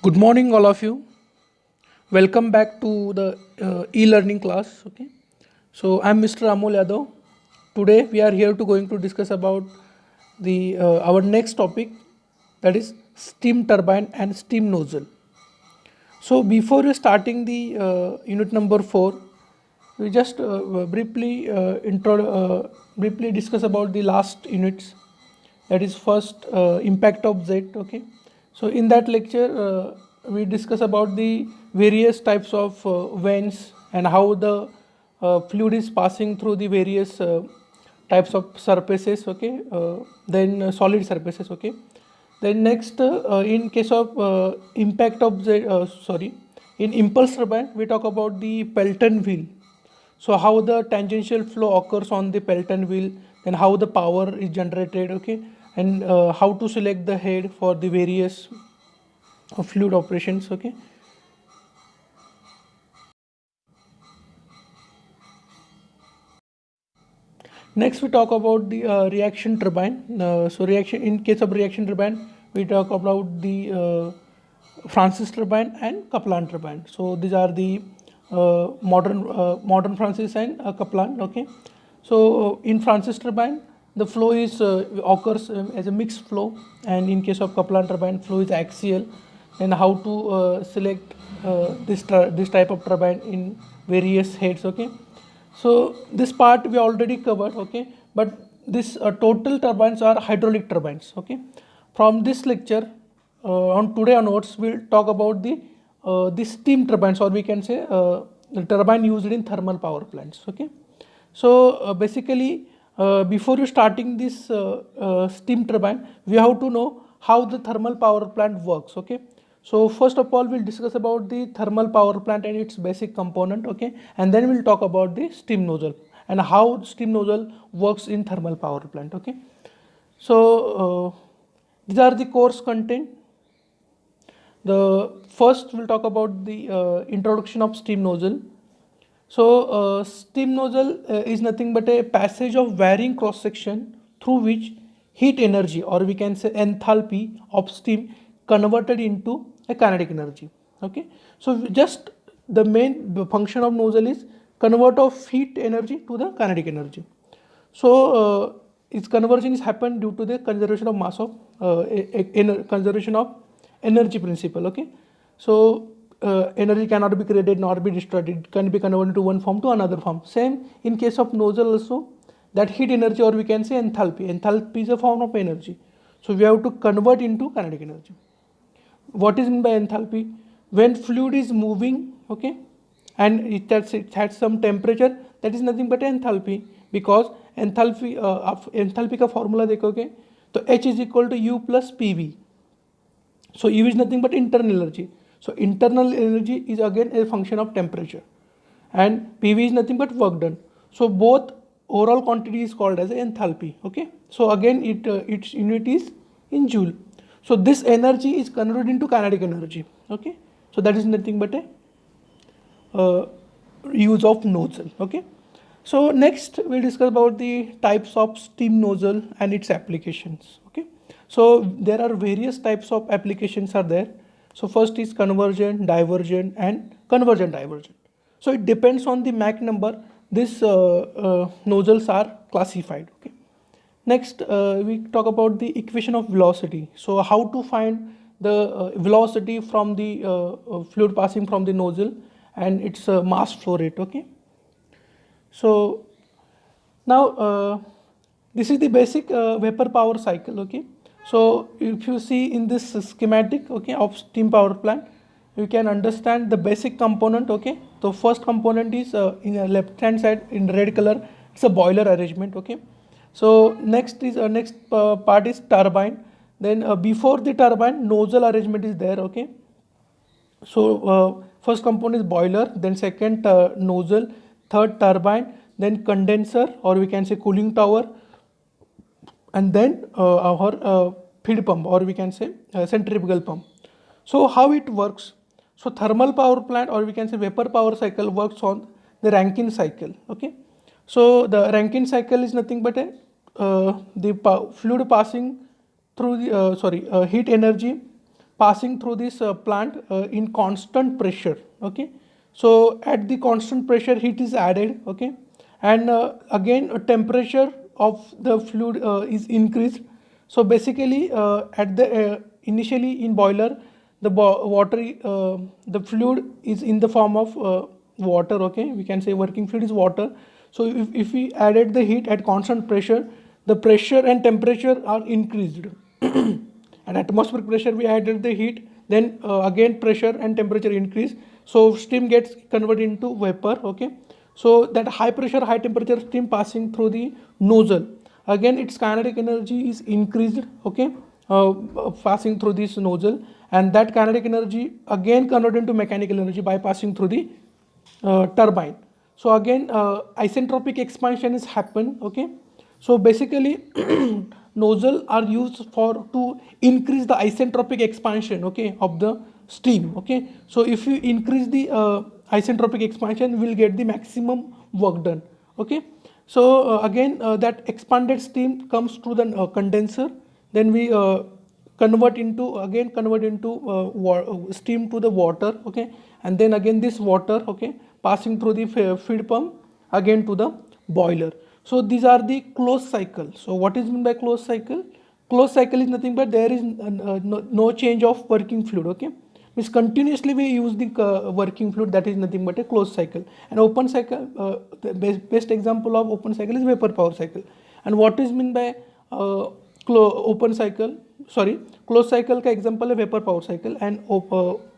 Good morning, all of you. Welcome back to the e-learning class. Okay, so I'm Mr. Amol Yadav. Today we are here to going to discuss about the our next topic, that is steam turbine and steam nozzle. So before starting the unit number 4, we just briefly discuss about the last units, that is first impact of jet. Okay, so in that lecture we discuss about the various types of vents and how the fluid is passing through the various types of surfaces. Okay, then solid surfaces. Okay, then next, in case of impact of the in impulse turbine, we talk about the Pelton wheel. So how the tangential flow occurs on the Pelton wheel, then how the power is generated. Okay, and how to select the head for the various fluid operations. Okay. Next, we talk about the reaction turbine. So reaction, in case of reaction turbine, we talk about the Francis turbine and Kaplan turbine. So these are the modern Francis and Kaplan. Okay. So in Francis turbine, the flow is occurs as a mixed flow, and in case of Kaplan turbine, flow is axial. And how to select this type of turbine in various heads. Okay. So this part we already covered. Okay, but this total turbines are hydraulic turbines. Okay, from this lecture on today onwards we'll talk about the steam turbines, or we can say the turbine used in thermal power plants. Okay, so basically before you starting this steam turbine, we have to know how the thermal power plant works. Okay, so first of all we'll discuss about the thermal power plant and its basic component. Okay, and then we'll talk about the steam nozzle and how steam nozzle works in thermal power plant. Okay, so these are the course content. The first we'll talk about the introduction of steam nozzle. So steam nozzle is nothing but a passage of varying cross section through which heat energy, or we can say enthalpy of steam, converted into a kinetic energy. Okay, so just the main function of nozzle is convert of heat energy to the kinetic energy. So its conversion is happened due to the conservation of mass of conservation of energy principle. Okay, so energy cannot be created nor be destroyed. It can be converted to one form to another form. Same in case of nozzle also, that heat energy, or we can say enthalpy. Enthalpy is a form of energy. So we have to convert into kinetic energy. What is meant by enthalpy? When fluid is moving, okay, and it has some temperature, that is nothing but enthalpy, because enthalpy enthalpy का formula देखोगे तो H is equal to U plus PV. So U is nothing but internal energy. So internal energy is again a function of temperature, and PV is nothing but work done. So both overall quantity is called as enthalpy. Okay. So again its unit is in joule. So this energy is converted into kinetic energy. Okay. So that is nothing but a use of nozzle. Okay. So next we'll discuss about the types of steam nozzle and its applications. Okay. So there are various types of applications are there. So first is convergent, divergent, and convergent divergent. So it depends on the Mach number. These nozzles are classified. Okay. Next, we talk about the equation of velocity. So how to find the velocity from the fluid passing from the nozzle and its mass flow rate. Okay. So now this is the basic vapor power cycle. Okay. So if you see in this schematic, okay, of steam power plant, you can understand the basic component. Okay. The first component is in the left hand side in red color. It's a boiler arrangement. Okay. So next is part is turbine. Then before the turbine, nozzle arrangement is there. Okay. So first component is boiler, then second nozzle, third turbine, then condenser, or we can say cooling tower, and then our feed pump, or we can say centrifugal pump. So how it works? So thermal power plant, or we can say vapor power cycle, works on the Rankine cycle. Okay. So the Rankine cycle is nothing but a fluid passing through the heat energy passing through this plant in constant pressure. Okay, so at the constant pressure heat is added. Okay, and again temperature of the fluid is increased. So basically at the initially in boiler the the fluid is in the form of water. Okay, we can say working fluid is water. So if we added the heat at constant pressure, the pressure and temperature are increased. At atmospheric pressure we added the heat, then again pressure and temperature increase, so steam gets converted into vapor. Okay, so that high pressure high temperature steam passing through the nozzle, again its kinetic energy is increased. Okay, passing through this nozzle, and that kinetic energy again converted into mechanical energy by passing through the turbine. So again isentropic expansion is happen. Okay, so basically nozzle are used for to increase the isentropic expansion, okay, of the steam. Okay, so if you increase the isentropic expansion, we will get the maximum work done. Okay, so again that expanded steam comes to the condenser, then we convert into steam to the water. Okay, and then again this water, okay, passing through the feed pump again to the boiler. So these are the closed cycle. So what is meant by closed cycle? Closed cycle is nothing but there is no change of working fluid. Okay, means continuously we use the working fluid, that is nothing but a closed cycle. And open cycle, the best example of open cycle is vapor power cycle. And what is meant by open cycle, sorry, closed cycle का example है vapor power cycle, and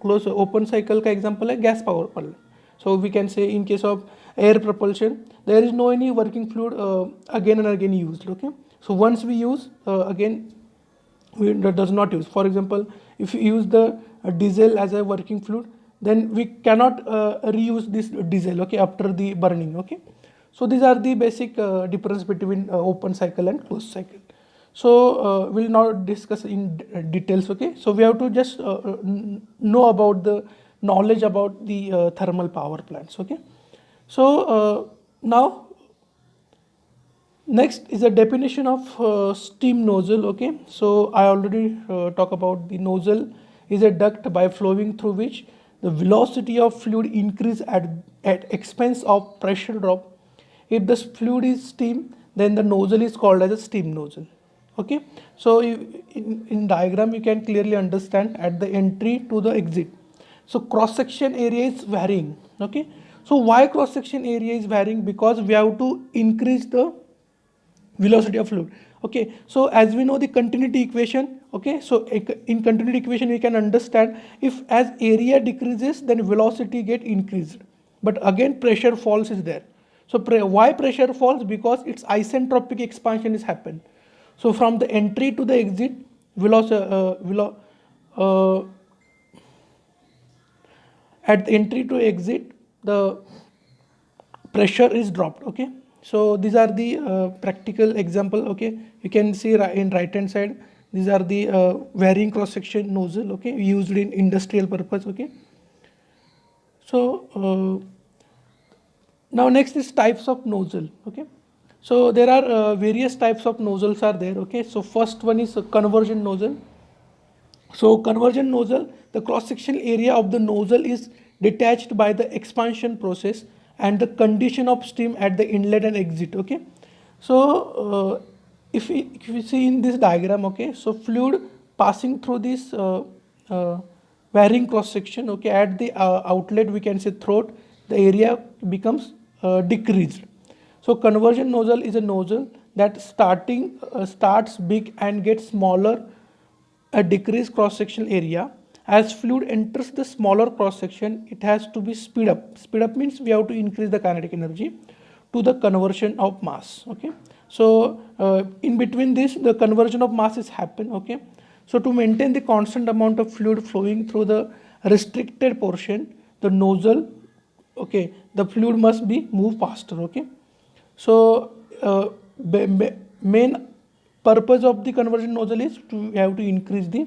closed open cycle का example है gas power plant. So we can say in case of air propulsion, there is no any working fluid again and again used. Okay, so once we use again we does not use. For example, if you use the diesel as a working fluid, then we cannot reuse this diesel, okay, after the burning. Okay, so these are the basic difference between open cycle and closed cycle. So we'll now discuss in details. Okay, so we have to just know about the knowledge about the thermal power plants. Okay, so now next is the definition of steam nozzle. Okay, so I already talk about the nozzle is a duct by flowing through which the velocity of fluid increase at expense of pressure drop. If the fluid is steam, then the nozzle is called as a steam nozzle. Okay, so in diagram you can clearly understand at the entry to the exit. So cross section area is varying. Okay, so why cross section area is varying? Because we have to increase the velocity of fluid. Okay, so as we know the continuity equation. Okay, so in continuity equation we can understand if as area decreases then velocity get increased, but again pressure falls is there. So why pressure falls? Because its isentropic expansion is happened. So from the entry to the exit at the entry to exit the pressure is dropped. Okay, so these are the practical example. Okay, you can see in right hand side, these are the varying cross section nozzle, okay, used in industrial purpose. Okay, so now next is types of nozzle. Okay, so there are various types of nozzles are there. Okay, so first one is a conversion nozzle. So conversion nozzle, the cross section area of the nozzle is detached by the expansion process and the condition of steam at the inlet and exit. Okay, so if we see in this diagram, okay, so fluid passing through this varying cross section, okay, at the outlet we can say throat, the area becomes decreased. So conversion nozzle is a nozzle that starts big and gets smaller, a decreased cross sectional area. As fluid enters the smaller cross section, it has to be speed up. Speed up means we have to increase the kinetic energy to the conversion of mass. Okay, so in between this the conversion of mass is happen. Okay, so to maintain the constant amount of fluid flowing through the restricted portion, the nozzle, okay, the fluid must be moved faster. Okay, so main purpose of the conversion nozzle is to have to increase the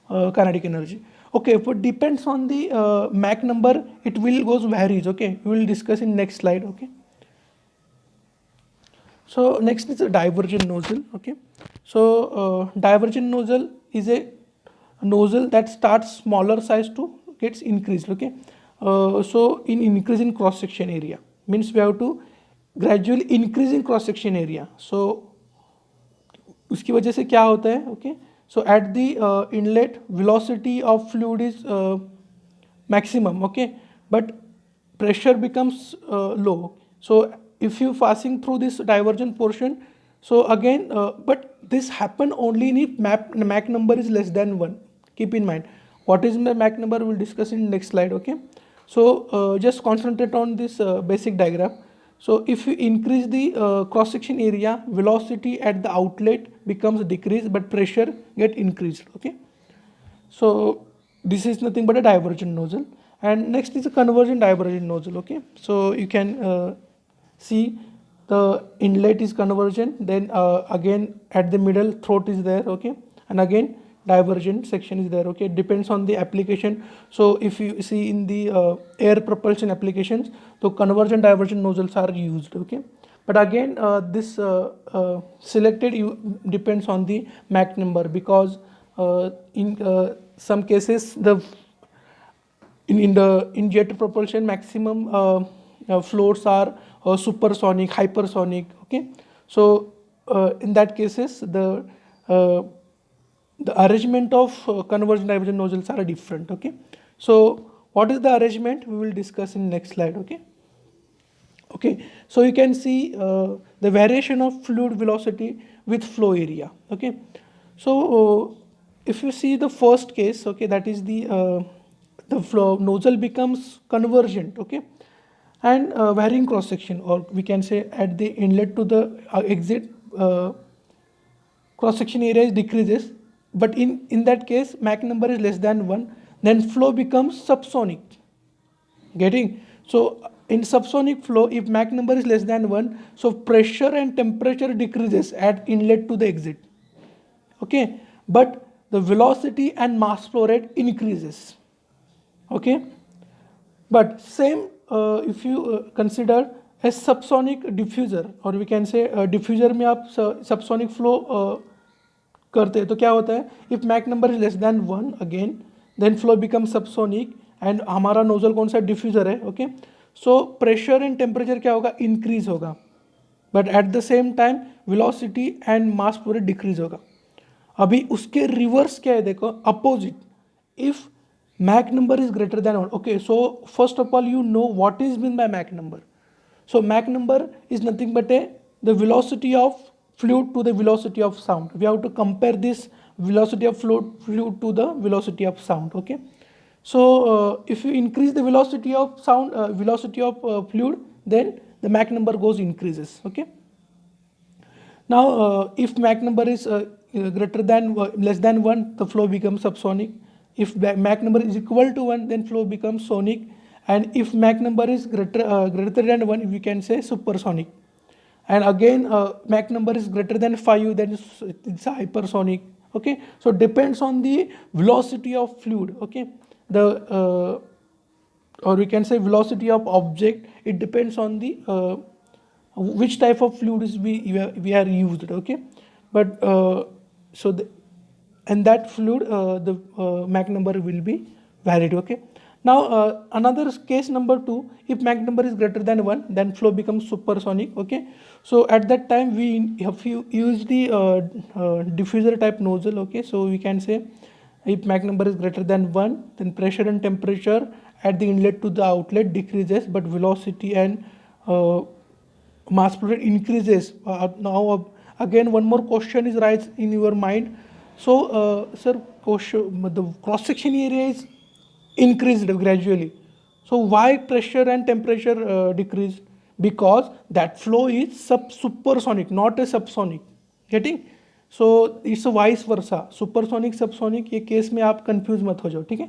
kinetic energy. Okay, if it depends on the Mach number, it will goes varies. Okay, we will discuss in next slide. Okay, so next is a divergent nozzle. Okay, so divergent nozzle is a nozzle that starts smaller size to gets increased. Okay, so in increase in cross section area means we have to gradually increase in cross section area. So उसकी वजह से क्या होता है? Okay, so at the inlet velocity of fluid is maximum. Okay, but pressure becomes low. So if you passing through this divergent portion, so again but this happen only if Mach number is less than 1. Keep in mind what is the Mach number, we'll discuss in next slide. Okay, so just concentrate on this basic diagram. So if you increase the cross section area, velocity at the outlet becomes decreased but pressure get increased. Okay, so this is nothing but a divergent nozzle. And next is a convergent divergent nozzle. Okay, so you can see the inlet is convergent, then again at the middle throat is there. Okay, and again divergent section is there. Okay, depends on the application. So if you see in the air propulsion applications, so convergent divergent nozzles are used. Okay, but again this selected you depends on the Mach number, because in some cases the in jet propulsion maximum floats are supersonic, hypersonic. Okay, so in that cases the arrangement of convergent divergent nozzles are different. Okay, so what is the arrangement we will discuss in next slide. Okay, okay, so you can see the variation of fluid velocity with flow area. Okay, so if you see the first case, okay, that is the flow nozzle becomes convergent. Okay, and varying cross section, or we can say at the inlet to the exit cross section area is decreases, but in that case Mach number is less than 1, then flow becomes subsonic. Getting? So in subsonic flow, if Mach number is less than 1, so pressure and temperature decreases at inlet to the exit. Okay, but the velocity and mass flow rate increases. Okay, but same if you consider a subsonic diffuser, or we can say diffuser में आप subsonic flow करते हैं तो क्या होता है? If Mach number is less than 1 again, then flow becomes subsonic, and हमारा nozzle कौन सा डिफ्यूजर है? Okay, so pressure and temperature क्या होगा? इंक्रीज होगा, but at the same time velocity and mass flow rate decrease होगा. अभी उसके रिवर्स क्या है? देखो opposite. If Mach number is greater than 1. Okay, so first of all you know what is meant by Mach number. So Mach number is nothing but the velocity of fluid to the velocity of sound. We have to compare this velocity of fluid to the velocity of sound. Okay, so if you increase the velocity of sound, velocity of fluid, then the Mach number goes increases. Okay, now if Mach number is greater than less than 1, the flow becomes subsonic. If Mach number is equal to 1, then flow becomes sonic, and if Mach number is greater than 1, we can say supersonic. And again Mach number is greater than 5, then it's hypersonic. Okay, so depends on the velocity of fluid. Okay, the or we can say velocity of object, it depends on the which type of fluid is we are used. Okay, but so and that fluid the Mach number will be varied. Okay, now another case number 2, if Mach number is greater than 1, then flow becomes supersonic. Okay, so at that time we have use the diffuser type nozzle. Okay, so we can say if Mach number is greater than 1, then pressure and temperature at the inlet to the outlet decreases, but velocity and mass flow rate increases. Now again one more question is rise in your mind. So sir, the cross section area is increased gradually, so why pressure and temperature decreased? Because that flow is supersonic, not a subsonic. Getting? So it's a vice versa, supersonic subsonic. ये case में आप confuse मत हो जाओ. ठीक है,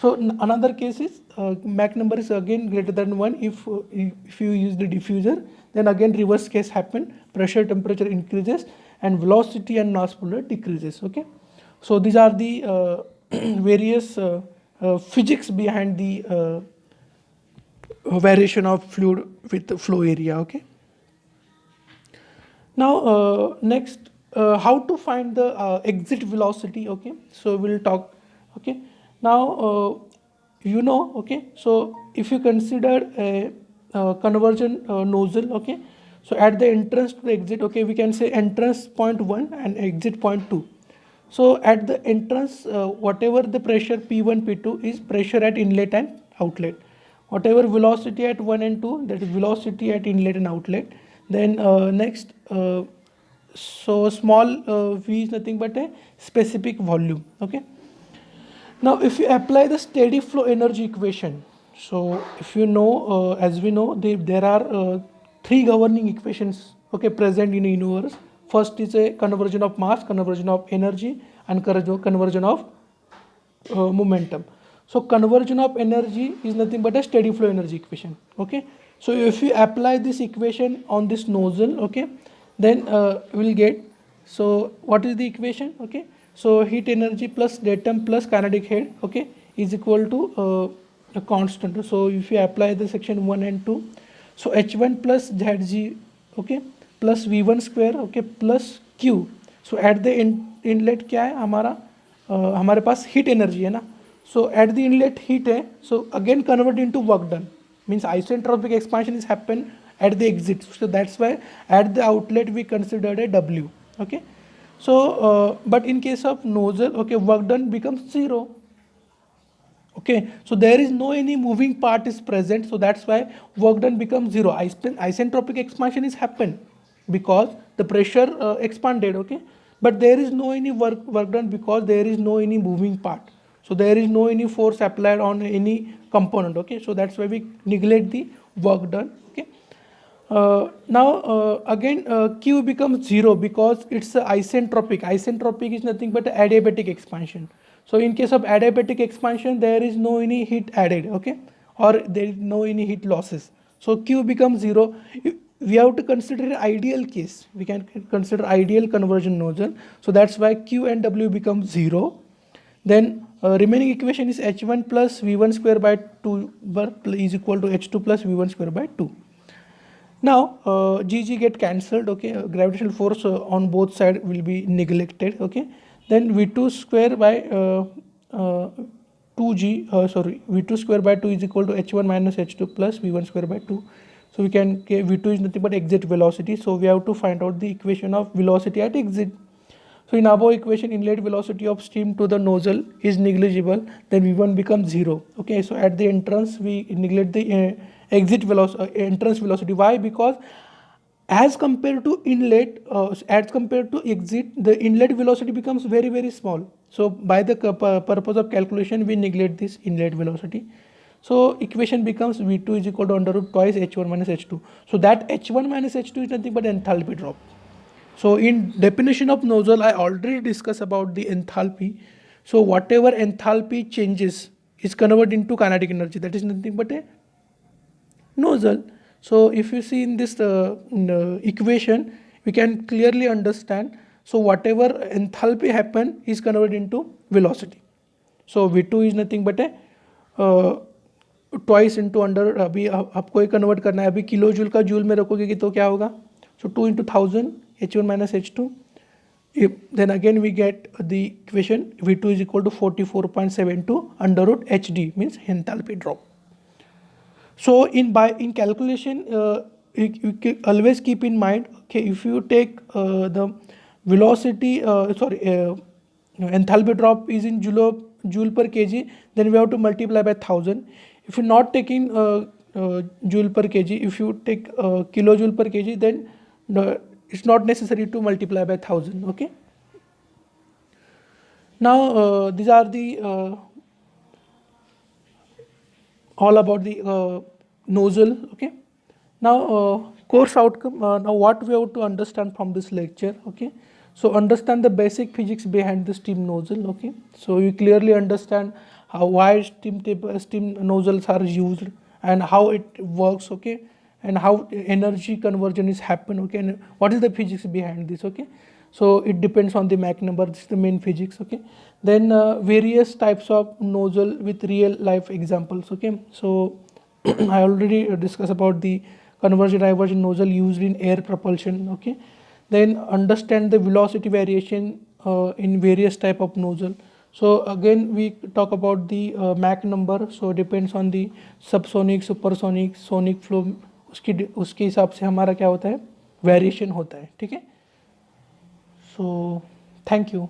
so another case is Mach number is again greater than 1. If you use the diffuser, then again reverse case happen, pressure temperature increases and velocity and mass flow rate decreases. Okay, so these are the various physics behind the variation of fluid with the flow area. Okay, now next how to find the exit velocity. Okay, so we'll talk Okay, now you know, okay, so if you consider a conversion nozzle, okay, so at the entrance to the exit, okay, we can say entrance point 1 and exit point 2. So at the entrance, whatever the pressure P1, P2 is pressure at inlet and outlet. Whatever velocity at 1 and 2, that is velocity at inlet and outlet. Then next, so small v is nothing but a specific volume. Okay. Now, if you apply the steady flow energy equation, so if you know, as we know, there are three governing equations, okay, present in the universe. First is a conversion of mass, conversion of energy, and conversion of momentum. So conversion of energy is nothing but a steady flow energy equation. Okay. So if you apply this equation on this nozzle, okay, then we'll get. So what is the equation? Okay. So heat energy plus datum plus kinetic head, okay, is equal to a constant. So if you apply the section 1 and 2, so h1 plus zg, okay, plus v1 square, okay, plus q. So at the inlet क्या है हमारा हमारे पास heat energy है ना. So at the inlet heat है, so again convert into work done, means isentropic expansion is happen at the exit. So that's why at the outlet we considered a W. Okay. So but in case of nozzle, okay, work done becomes 0. Okay, so there is no any moving part is present, so that's why work done becomes 0. Isentropic expansion is happened because the pressure expanded, okay, but there is no any work done because there is no any moving part, so there is no any force applied on any component. Okay, so that's why we neglect the work done. Okay. Now again Q becomes 0 because it's isentropic. Isentropic is nothing but adiabatic expansion. So in case of adiabatic expansion, there is no any heat added, okay, or there is no any heat losses. So Q becomes 0. We have to consider an ideal case. We can consider ideal conversion nozzle. So that's why Q and W become 0. Then remaining equation is H1 plus V1 square by 2 is equal to H2 plus V1 square by 2. Now Gg get cancelled, okay, gravitational force on both sides will be neglected, okay. Then V2 square by 2g, V2 square by 2 is equal to H1 minus H2 plus V1 square by 2. So we can, okay, V2 is nothing but exit velocity, so we have to find out the equation of velocity at exit. So in above equation, inlet velocity of steam to the nozzle is negligible, then V1 becomes 0. Okay, so at the entrance we neglect the exit velocity, entrance velocity. Why? Because as compared to inlet, as compared to exit, the inlet velocity becomes very, very small. So by the purpose of calculation, we neglect this inlet velocity. So equation becomes V2 is equal to under root twice H1 minus H2. So that H1 minus H2 is nothing but enthalpy drop. So in definition of nozzle, I already discussed about the enthalpy. So whatever enthalpy changes is converted into kinetic energy. That is nothing but a nozzle. So if you see in this equation, we can clearly understand. So whatever enthalpy happen is converted into velocity. So V2 is nothing but a twice into under, अभी आपको ये convert करना है, अभी kilo joule का joule में रखोगे कि तो क्या होगा. सो 2 into 1000 H1 minus H2. Then again we get the equation V2 is equal to 44.72 under root HD, means enthalpy drop. So in calculation, you always keep in mind, okay, if you take the velocity, enthalpy drop is in joule per kg, then we have to multiply by 1000. If you're not taking joule per kg, if you take kilojoule per kg, then it's not necessary to multiply by 1000. Okay. Now these are the all about the nozzle. Okay. Now course outcome. Now what we have to understand from this lecture. Okay. So understand the basic physics behind the steam nozzle. Okay. So you clearly understand why steam nozzles are used and how it works. Okay. And how energy conversion is happen. Okay. And what is the physics behind this. Okay. So it depends on the Mach number. This is the main physics. Okay. Then various types of nozzle with real life examples. Okay. So I already discussed about the conversion diversion nozzle used in air propulsion. Okay. Then understand the velocity variation in various type of nozzle. So again we talk about the Mach number. So depends on the subsonic, supersonic, sonic flow, उसके हिसाब से हमारा क्या होता है, variation होता है, ठीक है. So thank you.